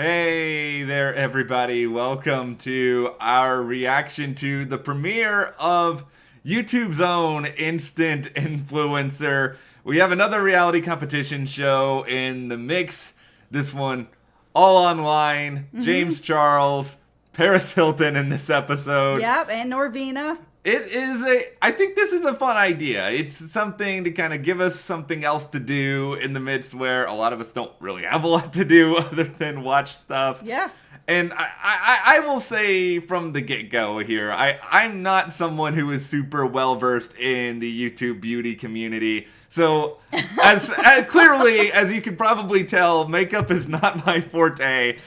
Hey there, everybody. Welcome to our reaction to the premiere of YouTube's own Instant Influencer. We have another reality competition show in the mix. This one, all online. James Charles, Paris Hilton in this episode. Yep, and Norvina. I think this is a fun idea. It's something to kind of give us something else to do in the midst where a lot of us don't really have a lot to do other than watch stuff. Yeah. And I will say from the get-go here, I'm not someone who is super well-versed in the YouTube beauty community. So, as clearly, as you can probably tell, makeup is not my forte.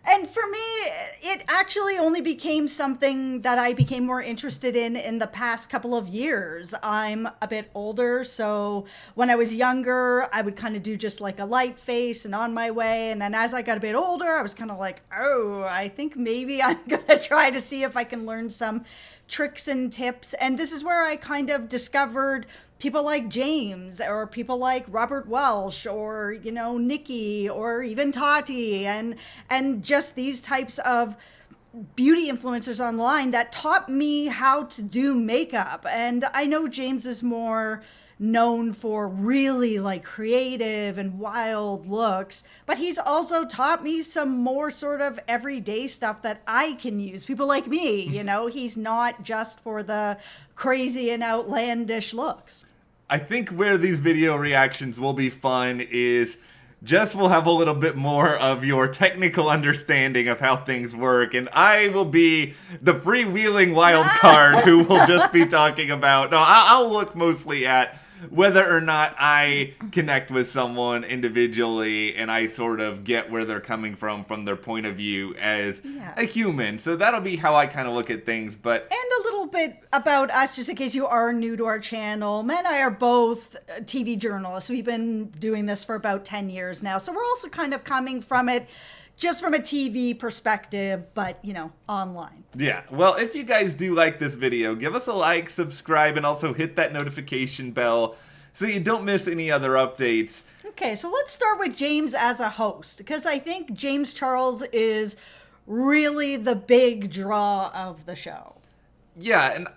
And for me, it actually only became something that I became more interested in the past couple of years. I'm a bit older, so when I was younger, I would kind of do just like a light face and on my way. And then as I got a bit older, I was kind of like, oh, I think maybe I'm going to try to see if I can learn some tricks and tips. And this is where I kind of discovered people like James or people like Robert Welsh or, Nikki or even Tati and just these types of beauty influencers online that taught me how to do makeup. And I know James is more known for really like creative and wild looks, but he's also taught me some more sort of everyday stuff that I can use. People like me, he's not just for the crazy and outlandish looks. I think where these video reactions will be fun is Jess will have a little bit more of your technical understanding of how things work, and I will be the freewheeling wild card who will just be talking about. No, I'll look mostly at whether or not I connect with someone individually and I sort of get where they're coming from their point of view as a human. So that'll be how I kind of look at things. But and a little bit about us, just in case you are new to our channel. Matt and I are both TV journalists. We've been doing this for about 10 years now. So we're also kind of coming from it just from a TV perspective, but, online. Yeah, well, if you guys do like this video, give us a like, subscribe, and also hit that notification bell so you don't miss any other updates. Okay, so let's start with James as a host, because I think James Charles is really the big draw of the show. Yeah, and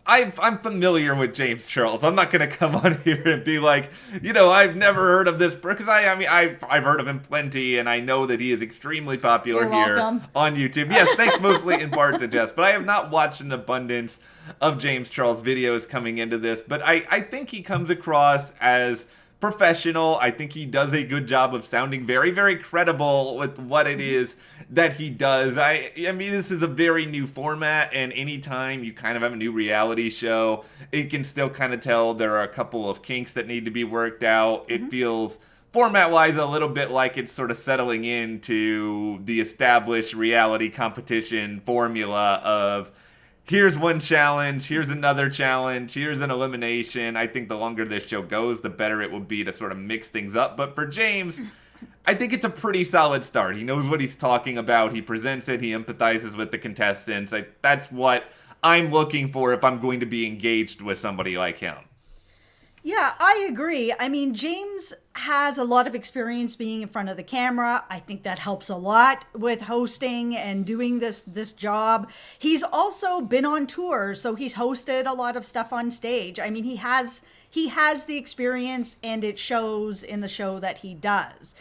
I'm familiar with James Charles. I'm not gonna come on here and be like, I've never heard of this because I've heard of him plenty, and I know that he is extremely popular here on YouTube. Yes, thanks mostly in part to Jess, but I have not watched an abundance of James Charles videos coming into this. But I think he comes across as professional. I think he does a good job of sounding very, very credible with what it is that he does. I mean, this is a very new format, and anytime you kind of have a new reality show, it can still kind of tell there are a couple of kinks that need to be worked out. It feels format-wise a little bit like it's sort of settling into the established reality competition formula of here's one challenge, here's another challenge, here's an elimination. I think the longer this show goes, the better it will be to sort of mix things up. But for James, I think it's a pretty solid start. He knows what he's talking about. He presents it. He empathizes with the contestants. That's what I'm looking for if I'm going to be engaged with somebody like him. Yeah, I agree. I mean, James has a lot of experience being in front of the camera. I think that helps a lot with hosting and doing this job. He's also been on tour, so he's hosted a lot of stuff on stage. I mean, he has the experience, and it shows in the show that he does.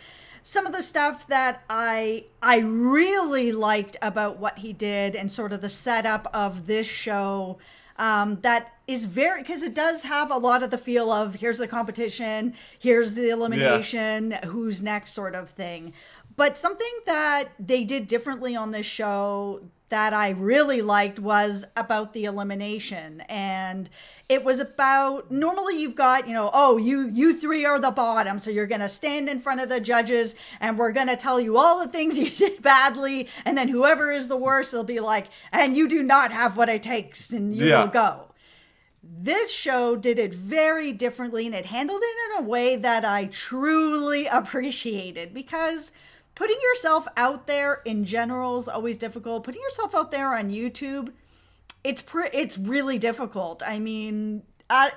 Some of the stuff that I really liked about what he did and sort of the setup of this show, that is because it does have a lot of the feel of here's the competition, here's the elimination, who's next sort of thing. But something that they did differently on this show that I really liked was about the elimination. And it was about, normally you've got, you three are the bottom, so you're going to stand in front of the judges and we're going to tell you all the things you did badly, and then whoever is the worst, they'll be like, and you do not have what it takes, and you will go. This show did it very differently, and it handled it in a way that I truly appreciated, because putting yourself out there in general is always difficult. Putting yourself out there on YouTube, it's really difficult. I mean,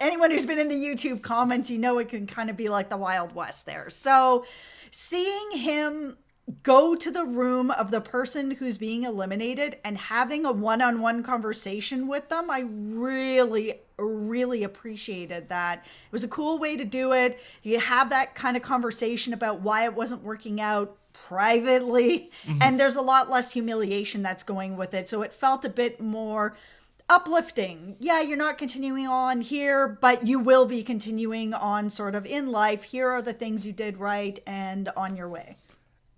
anyone who's been in the YouTube comments, it can kind of be like the Wild West there. So seeing him go to the room of the person who's being eliminated and having a one-on-one conversation with them. I really appreciated that. It was a cool way to do it. You have that kind of conversation about why it wasn't working out privately, and there's a lot less humiliation that's going with it. So it felt a bit more uplifting. Yeah, you're not continuing on here, but you will be continuing on sort of in life. Here are the things you did right, and on your way.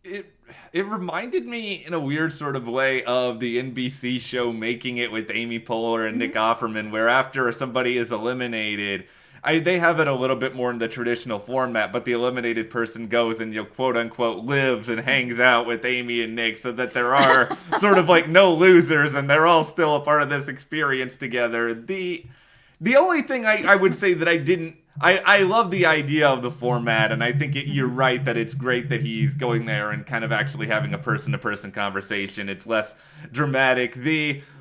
It reminded me in a weird sort of way of the NBC show Making It with Amy Poehler and Nick Offerman, where after somebody is eliminated, they have it a little bit more in the traditional format, but the eliminated person goes and, quote unquote, lives and hangs out with Amy and Nick, so that there are sort of like no losers and they're all still a part of this experience together. The only thing I would say that I love the idea of the format, and I think you're right that it's great that he's going there and kind of actually having a person-to-person conversation. It's less dramatic.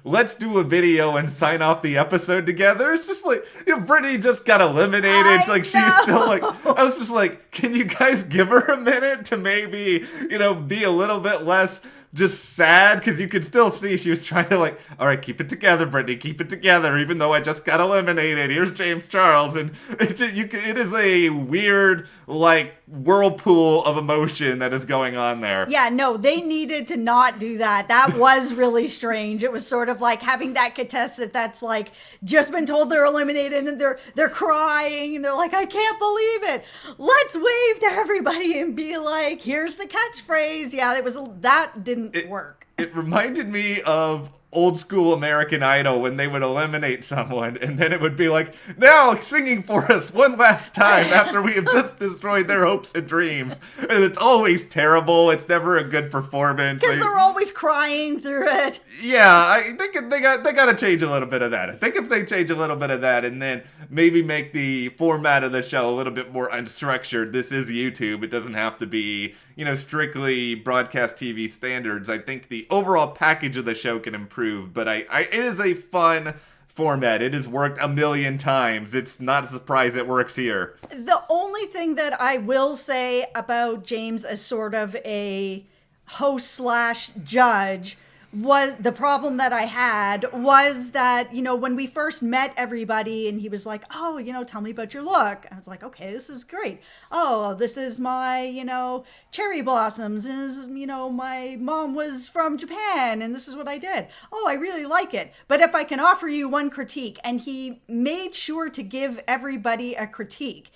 Let's do a video and sign off the episode together. It's just like, Brittany just got eliminated. It's like, she's still like, I was just like, can you guys give her a minute to maybe, be a little bit less just sad, because you could still see she was trying to like, all right, keep it together, Brittany, keep it together, even though I just got eliminated. Here's James Charles, and it is a weird like whirlpool of emotion that is going on there. Yeah, no, they needed to not do that. That was really strange. It was sort of like having that contestant that's like just been told they're eliminated and they're crying and they're like, I can't believe it. Let's wave to everybody and be like, here's the catchphrase. Yeah, that didn't work. It reminded me of old school American Idol when they would eliminate someone and then it would be like, now singing for us one last time after we have just destroyed their hopes and dreams. And it's always terrible. It's never a good performance. Because they're always crying through it. Yeah, I think they got to change a little bit of that. I think if they change a little bit of that and then maybe make the format of the show a little bit more unstructured. This is YouTube. It doesn't have to be, strictly broadcast TV standards. I think the overall package of the show can improve, but it is a fun format. It has worked a million times. It's not a surprise it works here. The only thing that I will say about James as sort of a host / judge was the problem that I had was that, when we first met everybody and he was like, oh, tell me about your look. I was like, okay, this is great. Oh, this is my, cherry blossoms. And this is, my mom was from Japan and this is what I did. Oh, I really like it. But if I can offer you one critique, and he made sure to give everybody a critique.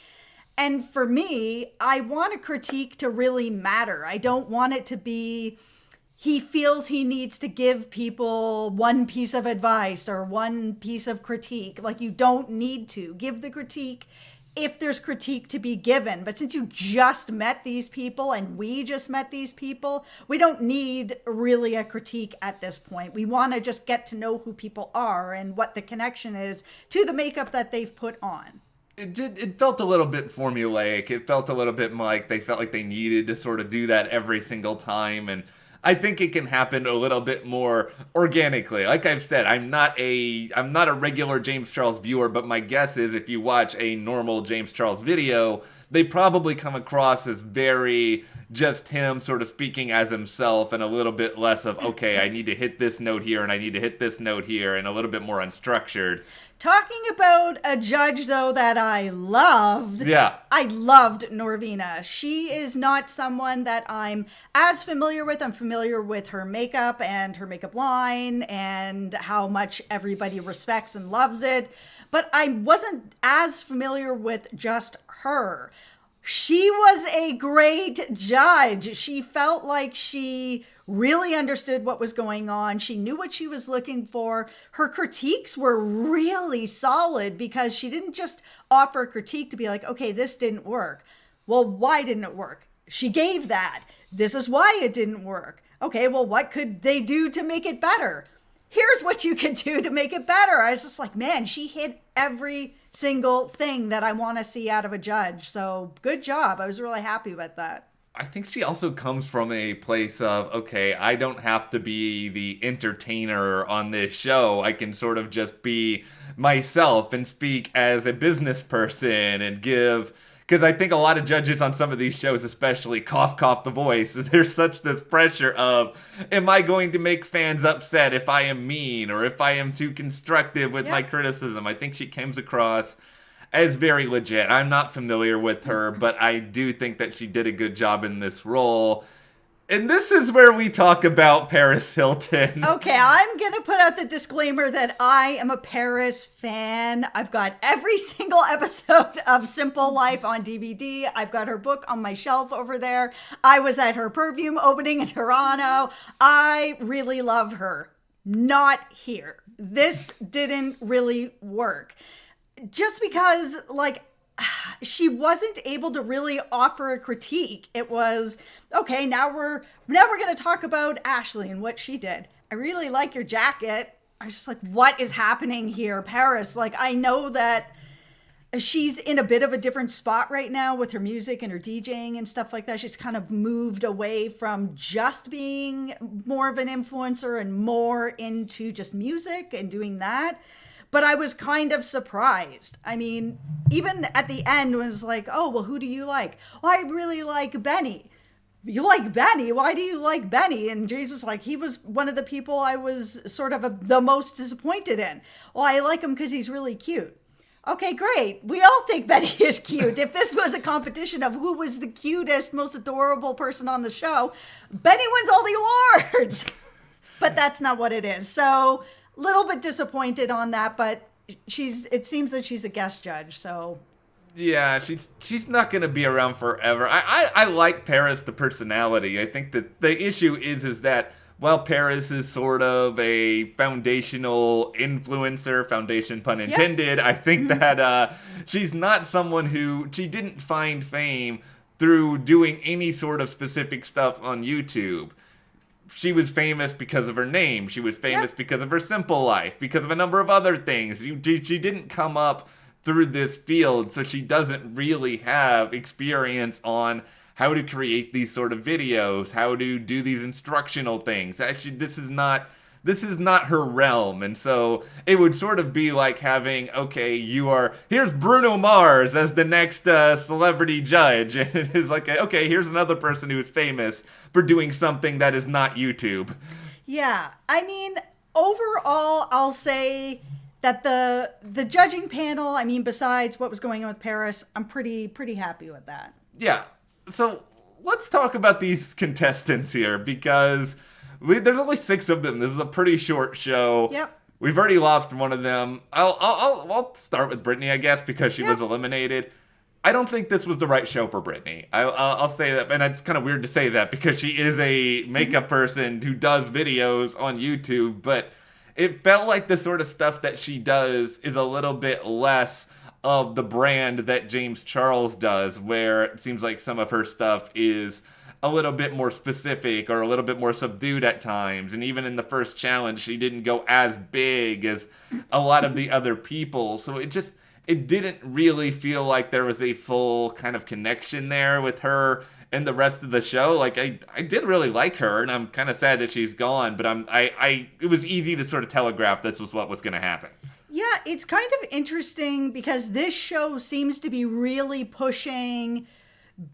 And for me, I want a critique to really matter. I don't want it to be, he feels he needs to give people one piece of advice or one piece of critique. Like, you don't need to give the critique if there's critique to be given. But since you just met these people and we just met these people, we don't need really a critique at this point. We want to just get to know who people are and what the connection is to the makeup that they've put on. It felt a little bit formulaic. It felt a little bit like they felt like they needed to sort of do that every single time, and I think it can happen a little bit more organically. Like I've said, I'm not a regular James Charles viewer, but my guess is if you watch a normal James Charles video, they probably come across as very just him sort of speaking as himself and a little bit less of, okay, I need to hit this note here and I need to hit this note here, and a little bit more unstructured. Talking about a judge, though, that I loved. Yeah. I loved Norvina. She is not someone that I'm as familiar with. I'm familiar with her makeup and her makeup line and how much everybody respects and loves it. But I wasn't as familiar with just her. She was a great judge. She felt like she really understood what was going on. She knew what she was looking for. Her critiques were really solid because she didn't just offer a critique to be like, okay, this didn't work. Well, why didn't it work? She gave that. This is why it didn't work. Okay, well, what could they do to make it better? Here's what you can do to make it better. I was just like, man, she hit every single thing that I want to see out of a judge. So good job. I was really happy with that. I think she also comes from a place of, okay, I don't have to be the entertainer on this show. I can sort of just be myself and speak as a business person and give because I think a lot of judges on some of these shows, especially cough the voice, there's such this pressure of, am I going to make fans upset if I am mean or if I am too constructive with my criticism? I think she comes across as very legit. I'm not familiar with her, but I do think that she did a good job in this role. And this is where we talk about Paris Hilton. Okay, I'm going to put out the disclaimer that I am a Paris fan. I've got every single episode of Simple Life on DVD. I've got her book on my shelf over there. I was at her perfume opening in Toronto. I really love her. Not here. This didn't really work. Just because, like, she wasn't able to really offer a critique. It was, okay, now we're going to talk about Ashley and what she did. I really like your jacket. I was just like, what is happening here, Paris? Like, I know that she's in a bit of a different spot right now with her music and her DJing and stuff like that. She's kind of moved away from just being more of an influencer and more into just music and doing that. But I was kind of surprised. I mean, even at the end, when it was like, oh, well, who do you like? Oh, I really like Benny. You like Benny? Why do you like Benny? And James was like, he was one of the people I was sort of the most disappointed in. Well, I like him because he's really cute. Okay, great. We all think Benny is cute. If this was a competition of who was the cutest, most adorable person on the show, Benny wins all the awards. But that's not what it is. So, little bit disappointed on that, but it seems that she's a guest judge, so yeah, she's not gonna be around forever. I like Paris, the personality. I think that the issue is that while Paris is sort of a foundational influencer, foundation pun intended, I think that she's not someone who, she didn't find fame through doing any sort of specific stuff on YouTube. She was famous because of her name. She was famous because of her simple life, because of a number of other things. She didn't come up through this field, so she doesn't really have experience on how to create these sort of videos, how to do these instructional things. Actually, this is not her realm, and so it would sort of be like having, okay, here's Bruno Mars as the next celebrity judge, and it is like, okay, here's another person who is famous for doing something that is not YouTube. Yeah, I mean, overall, I'll say that the judging panel, I mean, besides what was going on with Paris, I'm pretty happy with that. Yeah, so let's talk about these contestants here, because there's only 6 of them. This is a pretty short show. Yep. We've already lost one of them. I'll start with Brittany, I guess, because she was eliminated. I don't think this was the right show for Brittany. I'll say that, and it's kind of weird to say that because she is a makeup person who does videos on YouTube, but it felt like the sort of stuff that she does is a little bit less of the brand that James Charles does, where it seems like some of her stuff is a little bit more specific or a little bit more subdued at times. And even in the first challenge, she didn't go as big as a lot of the other people. So it didn't really feel like there was a full kind of connection there with her and the rest of the show. Like, I did really like her, and I'm kind of sad that she's gone, but it was easy to sort of telegraph this was what was going to happen. Yeah, it's kind of interesting because this show seems to be really pushing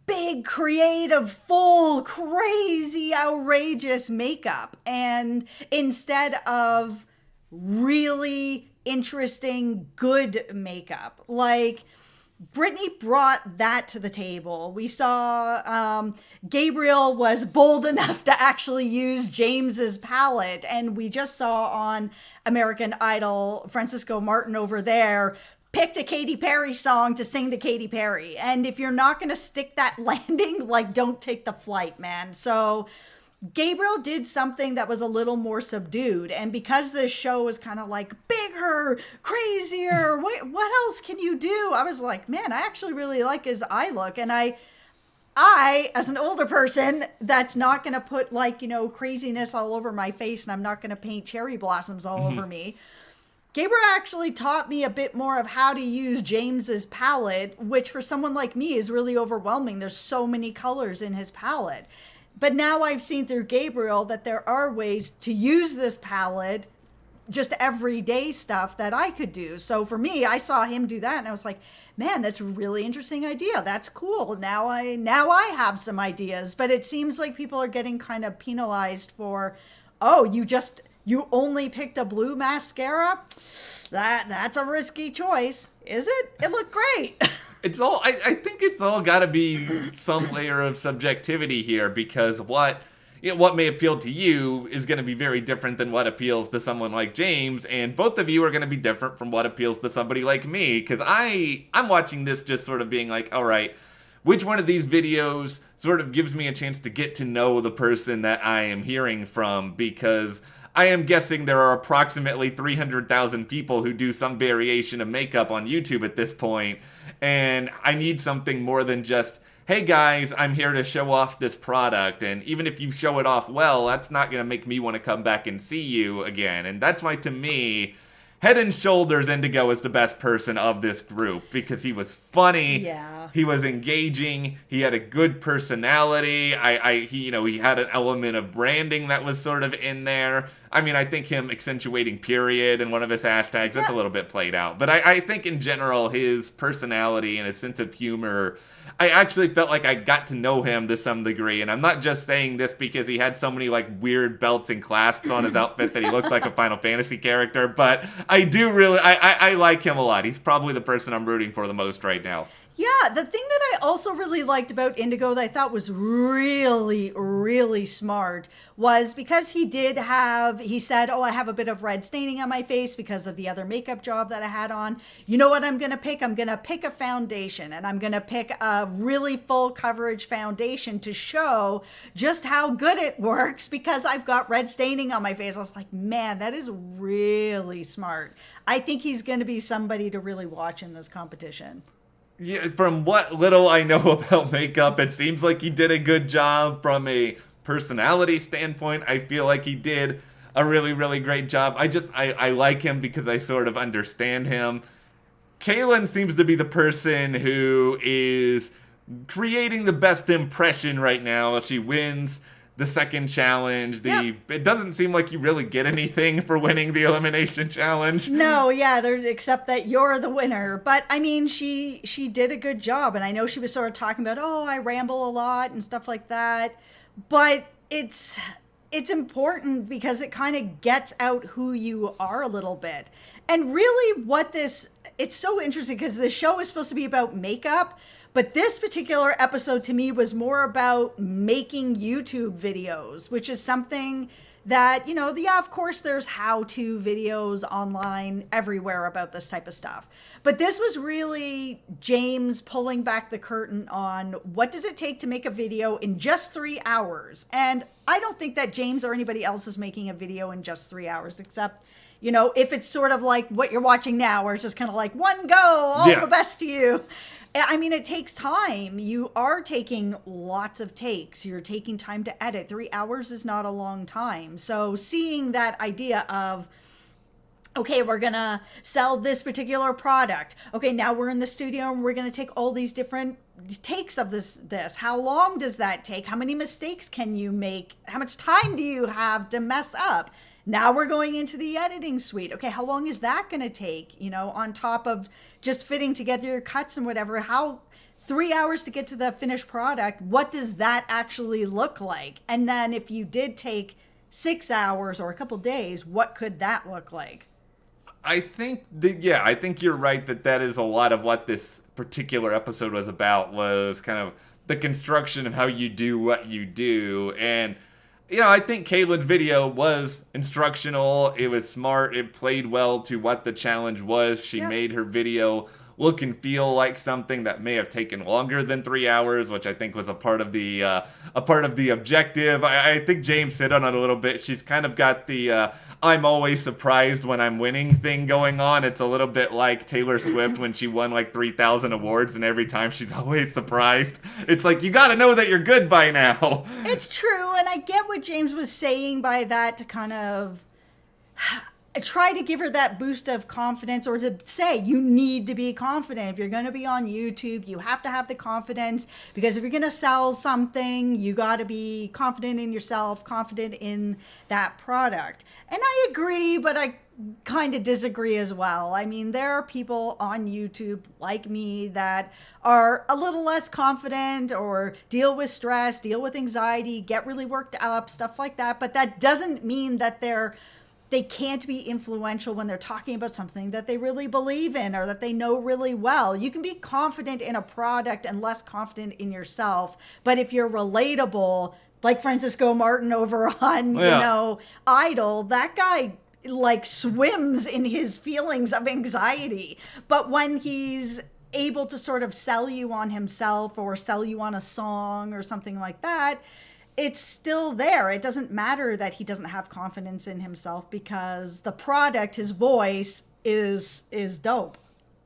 big, creative, full, crazy, outrageous makeup. And instead of really interesting, good makeup, like Brittany brought that to the table. We saw Gabriel was bold enough to actually use James's palette, and we just saw on American Idol, Francisco Martin over there picked a Katy Perry song to sing to Katy Perry. And if you're not going to stick that landing, like, don't take the flight, man. So Gabriel did something that was a little more subdued. And because this show was kind of like bigger, crazier, what else can you do? I was like, man, I actually really like his eye look. And I, as an older person, that's not going to put, like, you know, craziness all over my face, and I'm not going to paint cherry blossoms all over me. Gabriel actually taught me a bit more of how to use James's palette, which for someone like me is really overwhelming. There's so many colors in his palette. But now I've seen through Gabriel that there are ways to use this palette just everyday stuff that I could do. So for me, I saw him do that and I was like, man, that's a really interesting idea. That's cool. Now I have some ideas. But it seems like people are getting kind of penalized for, oh, you only picked a blue mascara? That's a risky choice. Is it? It looked great. It's all, I think it's all got to be some layer of subjectivity here, because what may appeal to you is going to be very different than what appeals to someone like James, and both of you are going to be different from what appeals to somebody like me, because I'm watching this just sort of being like, all right, which one of these videos sort of gives me a chance to get to know the person that I am hearing from, because I am guessing there are approximately 300,000 people who do some variation of makeup on YouTube at this point, and I need something more than just, hey guys, I'm here to show off this product, and even if you show it off well, that's not going to make me want to come back and see you again. And that's why, to me, head and shoulders, Indigo is the best person of this group, because he was funny, Yeah. he was engaging, he had a good personality, he had an element of branding that was sort of in there. I mean, I think him accentuating period in one of his hashtags, that's a little bit played out. But I think in general, his personality and his sense of humor, I actually felt like I got to know him to some degree. And I'm not just saying this because he had so many like weird belts and clasps on his outfit that he looked like a Final Fantasy character. But I do really, I like him a lot. He's probably the person I'm rooting for the most right now. Yeah, the thing that I also really liked about Indigo that I thought was really, really smart was because he said, oh, I have a bit of red staining on my face because of the other makeup job that I had on. You know what I'm going to pick? I'm going to pick a foundation, and I'm going to pick a really full coverage foundation to show just how good it works because I've got red staining on my face. I was like, man, that is really smart. I think he's going to be somebody to really watch in this competition. Yeah, from what little I know about makeup, it seems like he did a good job. From a personality standpoint, I feel like he did a really, really great job. I like him because I sort of understand him. Kaylin seems to be the person who is creating the best impression right now. She wins the second challenge. It doesn't seem like you really get anything for winning the elimination challenge. No, yeah, except that you're the winner. But I mean, she did a good job, and I know she was sort of talking about, oh, I ramble a lot and stuff like that. But it's important because it kind of gets out who you are a little bit. And really it's so interesting because the show is supposed to be about makeup, but this particular episode to me was more about making YouTube videos, which is something that, of course there's how-to videos online everywhere about this type of stuff. But this was really James pulling back the curtain on what does it take to make a video in just 3 hours. And I don't think that James or anybody else is making a video in just 3 hours, except if it's sort of like what you're watching now, where it's just kind of like one go, all the best to you. I mean, it takes time. You are taking lots of takes. You're taking time to edit. 3 hours is not a long time. So seeing that idea of, okay, we're going to sell this particular product. Okay, now we're in the studio and we're going to take all these different takes of this. How long does that take? How many mistakes can you make? How much time do you have to mess up? Now we're going into the editing suite. Okay, how long is that going to take? On top of just fitting together your cuts and whatever, 3 hours to get to the finished product, what does that actually look like? And then if you did take 6 hours or a couple days, what could that look like? I think you're right that is a lot of what this particular episode was about, was kind of the construction of how you do what you do. And I think Caitlin's video was instructional. It was smart. It played well to what the challenge was. She made her video look and feel like something that may have taken longer than 3 hours, which I think was a part of the objective. I think James hit on it a little bit. She's kind of got the I'm always surprised when I'm winning thing going on. It's a little bit like Taylor Swift when she won like 3,000 awards, and every time she's always surprised. It's like, you gotta know that you're good by now. It's true, and I get what James was saying by that, to kind of try to give her that boost of confidence, or to say you need to be confident. If you're going to be on YouTube, you have to have the confidence, because if you're going to sell something, you got to be confident in yourself, confident in that product. And I agree, but I kind of disagree as well. I mean, there are people on YouTube like me that are a little less confident, or deal with stress, deal with anxiety, get really worked up, stuff like that. But that doesn't mean that they can't be influential when they're talking about something that they really believe in, or that they know really well. You can be confident in a product and less confident in yourself. But if you're relatable, like Francisco Martin over on, Idol, that guy like swims in his feelings of anxiety. But when he's able to sort of sell you on himself, or sell you on a song or something like that, it's still there. It doesn't matter that he doesn't have confidence in himself, because the product, his voice, is dope.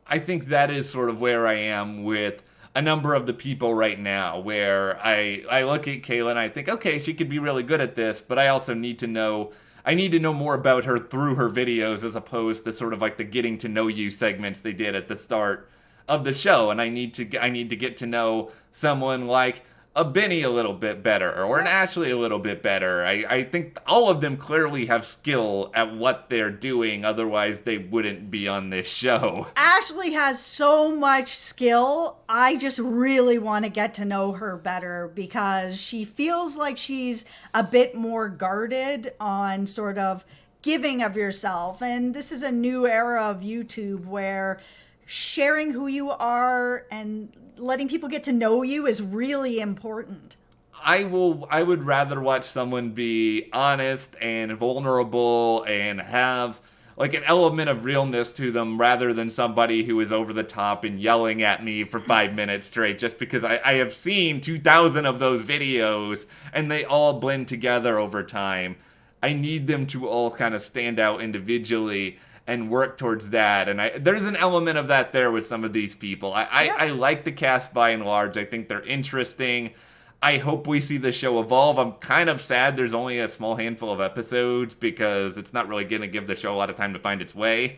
I think that is sort of where I am with a number of the people right now, where I look at Kayla and I think, okay, she could be really good at this, but I also need to know more about her through her videos, as opposed to sort of like the getting to know you segments they did at the start of the show. And I need to get to know someone like a Benny a little bit better, or an Ashley a little bit better. I think all of them clearly have skill at what they're doing, otherwise they wouldn't be on this show. Ashley has so much skill. I just really want to get to know her better, because she feels like she's a bit more guarded on sort of giving of yourself. And this is a new era of YouTube where sharing who you are and letting people get to know you is really important. I would rather watch someone be honest and vulnerable and have like an element of realness to them, rather than somebody who is over the top and yelling at me for 5 minutes straight, just because I have seen 2,000 of those videos and they all blend together over time. I need them to all kind of stand out individually and work towards that. And there's an element of that there with some of these people. I like the cast by and large. I think they're interesting. I hope we see the show evolve. I'm kind of sad there's only a small handful of episodes, because it's not really going to give the show a lot of time to find its way.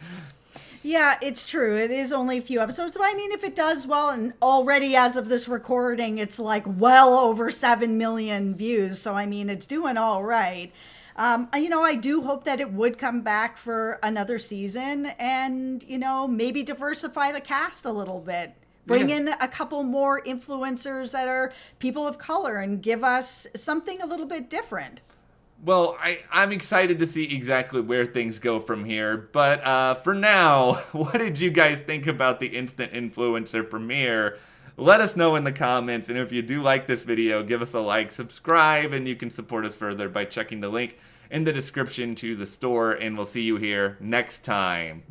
Yeah, it's true. It is only a few episodes. But I mean, if it does well, and already as of this recording, it's like well over 7 million views. So, I mean, it's doing all right. I do hope that it would come back for another season, and, maybe diversify the cast a little bit. Bring in a couple more influencers that are people of color, and give us something a little bit different. Well, I'm excited to see exactly where things go from here. But for now, what did you guys think about the Instant Influencer premiere? Let us know in the comments, and if you do like this video, give us a like, subscribe, and you can support us further by checking the link in the description to the store, and we'll see you here next time.